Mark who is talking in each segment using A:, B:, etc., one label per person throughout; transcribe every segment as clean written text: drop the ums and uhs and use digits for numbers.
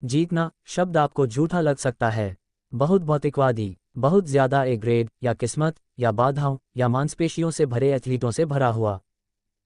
A: जीतना शब्द आपको झूठा लग सकता है, बहुत भौतिकवादी, बहुत ज्यादा ए ग्रेड, या किस्मत, या बाधाओं, या मांसपेशियों से भरे एथलीटों से भरा हुआ।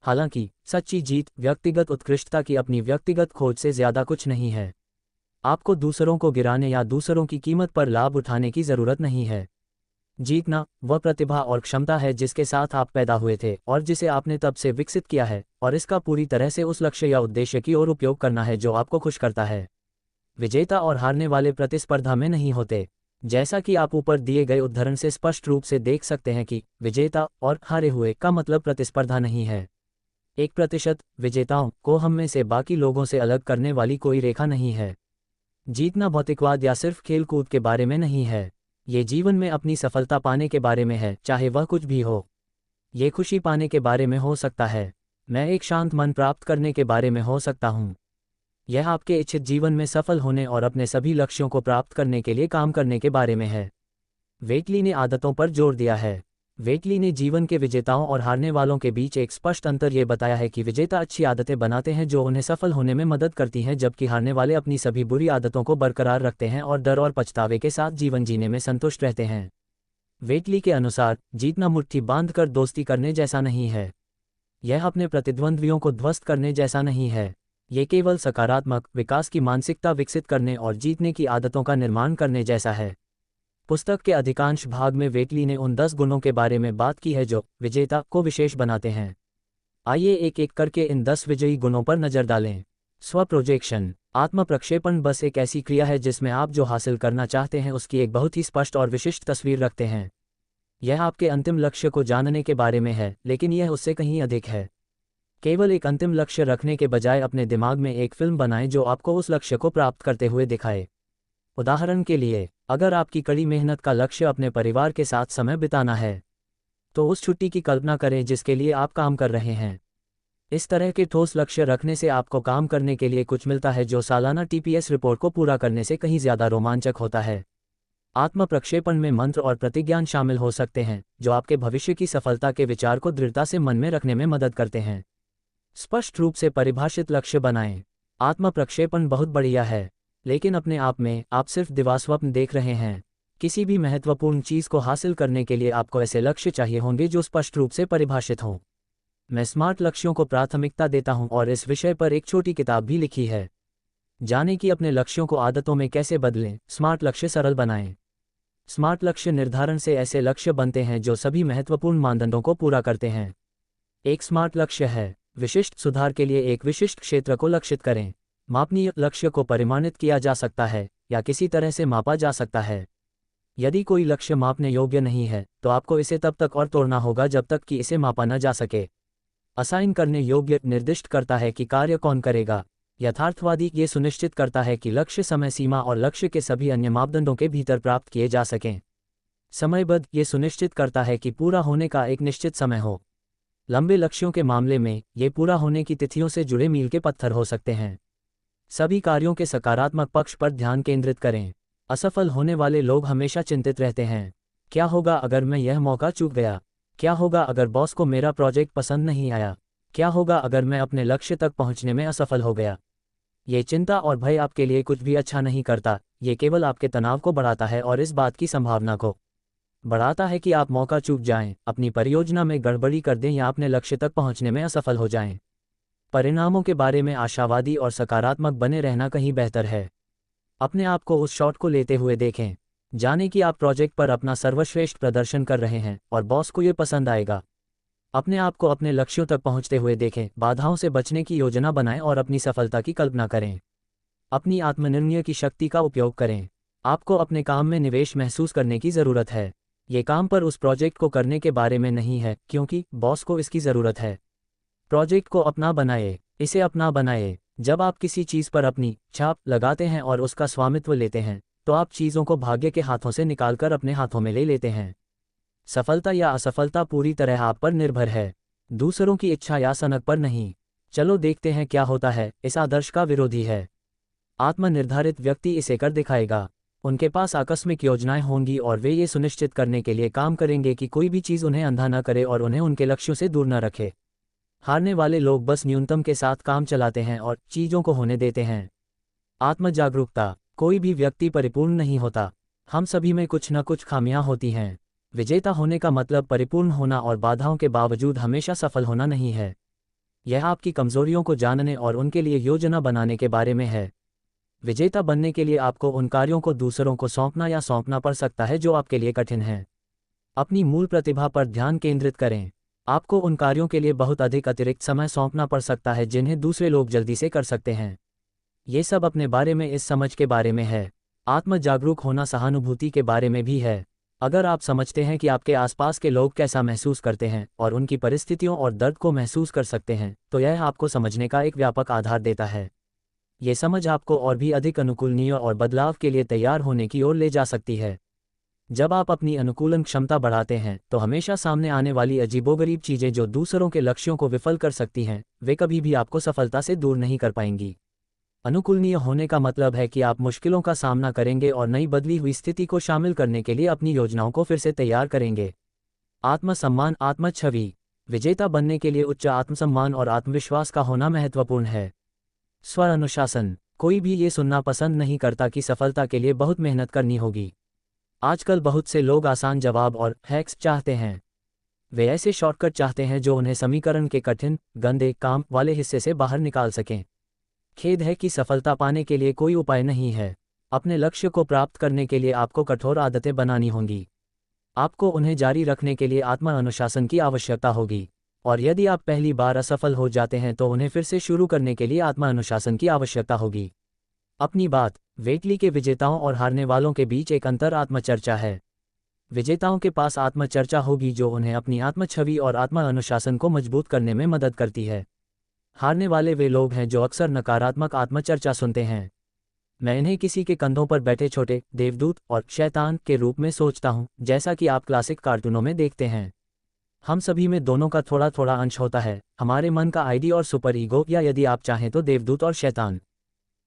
A: हालांकि सच्ची जीत व्यक्तिगत उत्कृष्टता की अपनी व्यक्तिगत खोज से ज्यादा कुछ नहीं है। आपको दूसरों को गिराने या दूसरों की कीमत पर लाभ उठाने की जरूरत नहीं है। जीतना वह प्रतिभा और क्षमता है जिसके साथ आप पैदा हुए थे और जिसे आपने तब से विकसित किया है, और इसका पूरी तरह से उस लक्ष्य या उद्देश्य की ओर उपयोग करना है जो आपको खुश करता है। विजेता और हारने वाले प्रतिस्पर्धा में नहीं होते। जैसा कि आप ऊपर दिए गए उदाहरण से स्पष्ट रूप से देख सकते हैं कि विजेता और हारे हुए का मतलब प्रतिस्पर्धा नहीं है। 1% विजेताओं को हम में से बाकी लोगों से अलग करने वाली कोई रेखा नहीं है। जीतना भौतिकवाद या सिर्फ खेल कूद के बारे में नहीं है। ये जीवन में अपनी सफलता पाने के बारे में है, चाहे वह कुछ भी हो। ये खुशी पाने के बारे में हो सकता है, मैं एक शांत मन प्राप्त करने के बारे में हो सकता हूँ। यह आपके इच्छित जीवन में सफल होने और अपने सभी लक्ष्यों को प्राप्त करने के लिए काम करने के बारे में है। वेटली ने आदतों पर जोर दिया है। वेटली ने जीवन के विजेताओं और हारने वालों के बीच एक स्पष्ट अंतर ये बताया है कि विजेता अच्छी आदतें बनाते हैं जो उन्हें सफल होने में मदद करती हैं, जबकि हारने वाले अपनी सभी बुरी आदतों को बरकरार रखते हैं और डर और पछतावे के साथ जीवन जीने में संतुष्ट रहते हैं। वेटली के अनुसार जीतना मुट्ठी बांधकर दोस्ती करने जैसा नहीं है। यह अपने प्रतिद्वंद्वियों को ध्वस्त करने जैसा नहीं है। ये केवल सकारात्मक विकास की मानसिकता विकसित करने और जीतने की आदतों का निर्माण करने जैसा है। पुस्तक के अधिकांश भाग में वेटली ने उन 10 गुणों के बारे में बात की है जो विजेता को विशेष बनाते हैं। आइए एक एक करके इन 10 विजयी गुणों पर नजर डालें। स्व प्रोजेक्शन। आत्म प्रक्षेपण बस एक ऐसी क्रिया है जिसमें आप जो हासिल करना चाहते हैं उसकी एक बहुत ही स्पष्ट और विशिष्ट तस्वीर रखते हैं। यह आपके अंतिम लक्ष्य को जानने के बारे में है, लेकिन यह उससे कहीं अधिक है। केवल एक अंतिम लक्ष्य रखने के बजाय अपने दिमाग में एक फिल्म बनाएं जो आपको उस लक्ष्य को प्राप्त करते हुए दिखाए। उदाहरण के लिए, अगर आपकी कड़ी मेहनत का लक्ष्य अपने परिवार के साथ समय बिताना है, तो उस छुट्टी की कल्पना करें जिसके लिए आप काम कर रहे हैं। इस तरह के ठोस लक्ष्य रखने से आपको काम करने के लिए कुछ मिलता है जो सालाना टीपीएस रिपोर्ट को पूरा करने से कहीं ज्यादा रोमांचक होता है। आत्म प्रक्षेपण में मंत्र और प्रतिज्ञान शामिल हो सकते हैं जो आपके भविष्य की सफलता के विचार को दृढ़ता से मन में रखने में मदद करते हैं। स्पष्ट रूप से परिभाषित लक्ष्य बनाएं। आत्म प्रक्षेपण बहुत बढ़िया है, लेकिन अपने आप में आप सिर्फ दिवास्वप्न देख रहे हैं। किसी भी महत्वपूर्ण चीज को हासिल करने के लिए आपको ऐसे लक्ष्य चाहिए होंगे जो स्पष्ट रूप से परिभाषित हों। मैं स्मार्ट लक्ष्यों को प्राथमिकता देता हूं और इस विषय पर एक छोटी किताब भी लिखी है। जानें कि अपने लक्ष्यों को आदतों में कैसे बदलें। स्मार्ट लक्ष्य सरल बनाएं। स्मार्ट लक्ष्य निर्धारण से ऐसे लक्ष्य बनते हैं जो सभी महत्वपूर्ण मानदंडों को पूरा करते हैं। एक स्मार्ट लक्ष्य है। विशिष्ट सुधार के लिए एक विशिष्ट क्षेत्र को लक्षित करें। मापनीय लक्ष्य को परिमाणित किया जा सकता है या किसी तरह से मापा जा सकता है। यदि कोई लक्ष्य मापने योग्य नहीं है तो आपको इसे तब तक और तोड़ना होगा जब तक कि इसे मापा न जा सके। असाइन करने योग्य निर्दिष्ट करता है कि कार्य कौन करेगा। यथार्थवादी ये सुनिश्चित करता है कि लक्ष्य समय सीमा और लक्ष्य के सभी अन्य मापदंडों के भीतर प्राप्त किए जा सकें। समयबद्ध ये सुनिश्चित करता है कि पूरा होने का एक निश्चित समय हो। लंबे लक्ष्यों के मामले में ये पूरा होने की तिथियों से जुड़े मील के पत्थर हो सकते हैं। सभी कार्यों के सकारात्मक पक्ष पर ध्यान केंद्रित करें। असफल होने वाले लोग हमेशा चिंतित रहते हैं। क्या होगा अगर मैं यह मौका चूक गया? क्या होगा अगर बॉस को मेरा प्रोजेक्ट पसंद नहीं आया? क्या होगा अगर मैं अपने लक्ष्य तक पहुंचने में असफल हो गया? ये चिंता और भय आपके लिए कुछ भी अच्छा नहीं करता। ये केवल आपके तनाव को बढ़ाता है और इस बात की संभावना को बढ़ाता है कि आप मौका चूक जाएं, अपनी परियोजना में गड़बड़ी कर दें या अपने लक्ष्य तक पहुंचने में असफल हो जाएं। परिणामों के बारे में आशावादी और सकारात्मक बने रहना कहीं बेहतर है। अपने आप को उस शॉट को लेते हुए देखें। जानें कि आप प्रोजेक्ट पर अपना सर्वश्रेष्ठ प्रदर्शन कर रहे हैं और बॉस को ये पसंद आएगा। अपने आप को अपने लक्ष्यों तक पहुंचते हुए देखें। बाधाओं से बचने की योजना बनाएं और अपनी सफलता की कल्पना करें। अपनी आत्मनिर्णय की शक्ति का उपयोग करें। आपको अपने काम में निवेश महसूस करने की ज़रूरत है। ये काम पर उस प्रोजेक्ट को करने के बारे में नहीं है क्योंकि बॉस को इसकी ज़रूरत है। प्रोजेक्ट को अपना बनाए, इसे अपना बनाए। जब आप किसी चीज़ पर अपनी छाप लगाते हैं और उसका स्वामित्व लेते हैं तो आप चीज़ों को भाग्य के हाथों से निकालकर अपने हाथों में ले लेते हैं। सफलता या असफलता पूरी तरह आप पर निर्भर है, दूसरों की इच्छा या सनक पर नहीं। चलो देखते हैं क्या होता है। इस आदर्श का विरोधी है। आत्मनिर्धारित व्यक्ति इसे कर दिखाएगा। उनके पास आकस्मिक योजनाएं होंगी और वे ये सुनिश्चित करने के लिए काम करेंगे कि कोई भी चीज़ उन्हें अंधा न करे और उन्हें उनके लक्ष्यों से दूर न रखे। हारने वाले लोग बस न्यूनतम के साथ काम चलाते हैं और चीज़ों को होने देते हैं। आत्म जागरूकता। कोई भी व्यक्ति परिपूर्ण नहीं होता। हम सभी में कुछ न कुछ खामियां होती हैं। विजेता होने का मतलब परिपूर्ण होना और बाधाओं के बावजूद हमेशा सफल होना नहीं है। यह आपकी कमजोरियों को जानने और उनके लिए योजना बनाने के बारे में है। विजेता बनने के लिए आपको उन कार्यों को दूसरों को सौंपना या सौंपना पड़ सकता है जो आपके लिए कठिन हैं। अपनी मूल प्रतिभा पर ध्यान केंद्रित करें। आपको उन कार्यों के लिए बहुत अधिक अतिरिक्त समय सौंपना पड़ सकता है जिन्हें दूसरे लोग जल्दी से कर सकते हैं। ये सब अपने बारे में इस समझ के बारे में है। आत्म जागरूक होना सहानुभूति के बारे में भी है। अगर आप समझते हैं कि आपके आसपास के लोग कैसा महसूस करते हैं और उनकी परिस्थितियों और दर्द को महसूस कर सकते हैं, तो यह आपको समझने का एक व्यापक आधार देता है। ये समझ आपको और भी अधिक अनुकूलनीय और बदलाव के लिए तैयार होने की ओर ले जा सकती है। जब आप अपनी अनुकूलन क्षमता बढ़ाते हैं, तो हमेशा सामने आने वाली अजीबोगरीब चीज़ें जो दूसरों के लक्ष्यों को विफल कर सकती हैं, वे कभी भी आपको सफलता से दूर नहीं कर पाएंगी। अनुकूलनीय होने का मतलब है कि आप मुश्किलों का सामना करेंगे और नई बदली हुई स्थिति को शामिल करने के लिए अपनी योजनाओं को फिर से तैयार करेंगे। आत्मसम्मान। आत्मछवि। विजेता बनने के लिए उच्च आत्मसम्मान और आत्मविश्वास का होना महत्वपूर्ण है। स्व अनुशासन। कोई भी ये सुनना पसंद नहीं करता कि सफलता के लिए बहुत मेहनत करनी होगी। आजकल बहुत से लोग आसान जवाब और हैक्स चाहते हैं। वे ऐसे शॉर्टकट चाहते हैं जो उन्हें समीकरण के कठिन, गंदे काम वाले हिस्से से बाहर निकाल सकें। खेद है कि सफलता पाने के लिए कोई उपाय नहीं है। अपने लक्ष्य को प्राप्त करने के लिए आपको कठोर आदतें बनानी होंगी। आपको उन्हें जारी रखने के लिए आत्म अनुशासन की आवश्यकता होगी। और यदि आप पहली बार असफल हो जाते हैं तो उन्हें फिर से शुरू करने के लिए आत्म अनुशासन की आवश्यकता होगी। अपनी बात। वेटली के विजेताओं और हारने वालों के बीच एक अंतर आत्मचर्चा है। विजेताओं के पास आत्मचर्चा होगी जो उन्हें अपनी आत्मछवि और आत्म अनुशासन को मजबूत करने में मदद करती है। हारने वाले वे लोग हैं जो अक्सर नकारात्मक आत्मचर्चा सुनते हैं। मैं इन्हें किसी के कंधों पर बैठे छोटे देवदूत और शैतान के रूप में सोचता हूं, जैसा कि आप क्लासिक कार्टूनों में देखते हैं। हम सभी में दोनों का थोड़ा थोड़ा अंश होता है, हमारे मन का आईडी और सुपर ईगो, या यदि आप चाहें तो देवदूत और शैतान।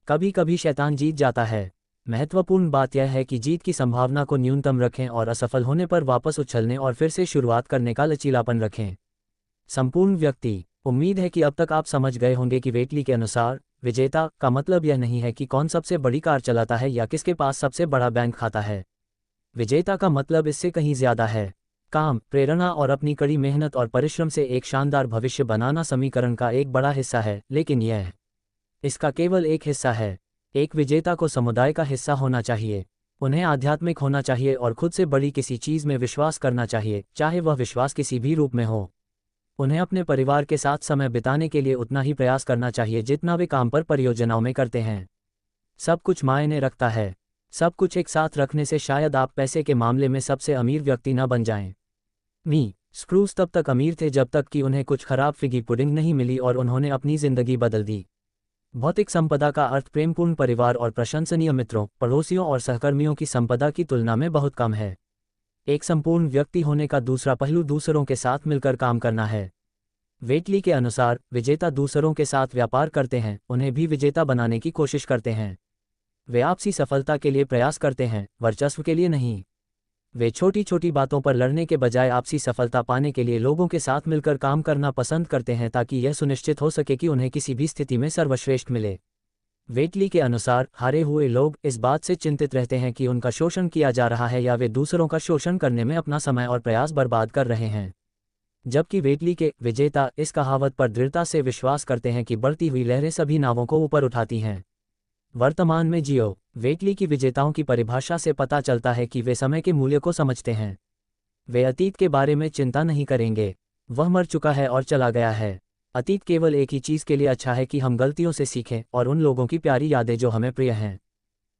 A: कभी कभी शैतान जीत जाता है। महत्वपूर्ण बात यह है कि जीत की संभावना को न्यूनतम रखें और असफल होने पर वापस उछलने और फिर से शुरुआत करने का लचीलापन रखें। संपूर्ण व्यक्ति। उम्मीद है कि अब तक आप समझ गए होंगे कि वेटली के अनुसार विजेता का मतलब यह नहीं है कि कौन सबसे बड़ी कार चलाता है या किसके पास सबसे बड़ा बैंक खाता है। विजेता का मतलब इससे कहीं ज्यादा है। काम, प्रेरणा और अपनी कड़ी मेहनत और परिश्रम से एक शानदार भविष्य बनाना समीकरण का एक बड़ा हिस्सा है, लेकिन यह इसका केवल एक हिस्सा है। एक विजेता को समुदाय का हिस्सा होना चाहिए। उन्हें आध्यात्मिक होना चाहिए और खुद से बड़ी किसी चीज में विश्वास करना चाहिए, चाहे वह विश्वास किसी भी रूप में हो। उन्हें अपने परिवार के साथ समय बिताने के लिए उतना ही प्रयास करना चाहिए जितना वे काम पर परियोजनाओं में करते हैं। सब कुछ मायने रखता है। सब कुछ एक साथ रखने से शायद आप पैसे के मामले में सबसे अमीर व्यक्ति न बन जाएं। स्क्रूज तब तक अमीर थे जब तक कि उन्हें कुछ खराब फिगी पुडिंग नहीं मिली और उन्होंने अपनी जिंदगी बदल दी। भौतिक संपदा का अर्थ प्रेमपूर्ण परिवार और प्रशंसनीय मित्रों, पड़ोसियों और सहकर्मियों की संपदा की तुलना में बहुत कम है। एक संपूर्ण व्यक्ति होने का दूसरा पहलू दूसरों के साथ मिलकर काम करना है। वेटली के अनुसार विजेता दूसरों के साथ व्यापार करते हैं, उन्हें भी विजेता बनाने की कोशिश करते हैं। वे आपसी सफलता के लिए प्रयास करते हैं, वर्चस्व के लिए नहीं। वे छोटी छोटी बातों पर लड़ने के बजाय आपसी सफलता पाने के लिए लोगों के साथ मिलकर काम करना पसंद करते हैं ताकि यह सुनिश्चित हो सके कि उन्हें किसी भी स्थिति में सर्वश्रेष्ठ मिले। वेटली के अनुसार हारे हुए लोग इस बात से चिंतित रहते हैं कि उनका शोषण किया जा रहा है या वे दूसरों का शोषण करने में अपना समय और प्रयास बर्बाद कर रहे हैं। जबकि वेटली के विजेता इस कहावत पर दृढ़ता से विश्वास करते हैं कि बढ़ती हुई लहरें सभी नावों को ऊपर उठाती हैं। वर्तमान में जियो। वेटली की विजेताओं की परिभाषा से पता चलता है कि वे समय के मूल्य को समझते हैं। वे अतीत के बारे में चिंता नहीं करेंगे, वह मर चुका है और चला गया है। अतीत केवल एक ही चीज़ के लिए अच्छा है कि हम गलतियों से सीखें और उन लोगों की प्यारी यादें जो हमें प्रिय हैं।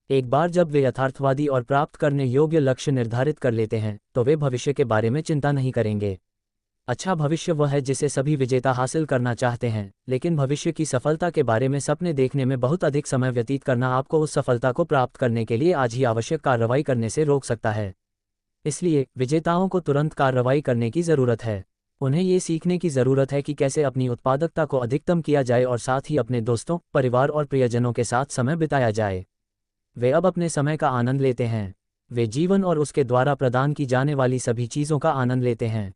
A: एक बार जब वे यथार्थवादी और प्राप्त करने योग्य लक्ष्य निर्धारित कर लेते हैं, तो वे भविष्य के बारे में चिंता नहीं करेंगे। अच्छा भविष्य वह है जिसे सभी विजेता हासिल करना चाहते हैं, लेकिन भविष्य की सफलता के बारे में सपने देखने में बहुत अधिक समय व्यतीत करना आपको उस सफलता को प्राप्त करने के लिए आज ही आवश्यक कार्रवाई करने से रोक सकता है। इसलिए विजेताओं को तुरंत कार्रवाई करने की ज़रूरत है। उन्हें ये सीखने की ज़रूरत है कि कैसे अपनी उत्पादकता को अधिकतम किया जाए और साथ ही अपने दोस्तों, परिवार और प्रियजनों के साथ समय बिताया जाए। वे अब अपने समय का आनंद लेते हैं। वे जीवन और उसके द्वारा प्रदान की जाने वाली सभी चीज़ों का आनंद लेते हैं।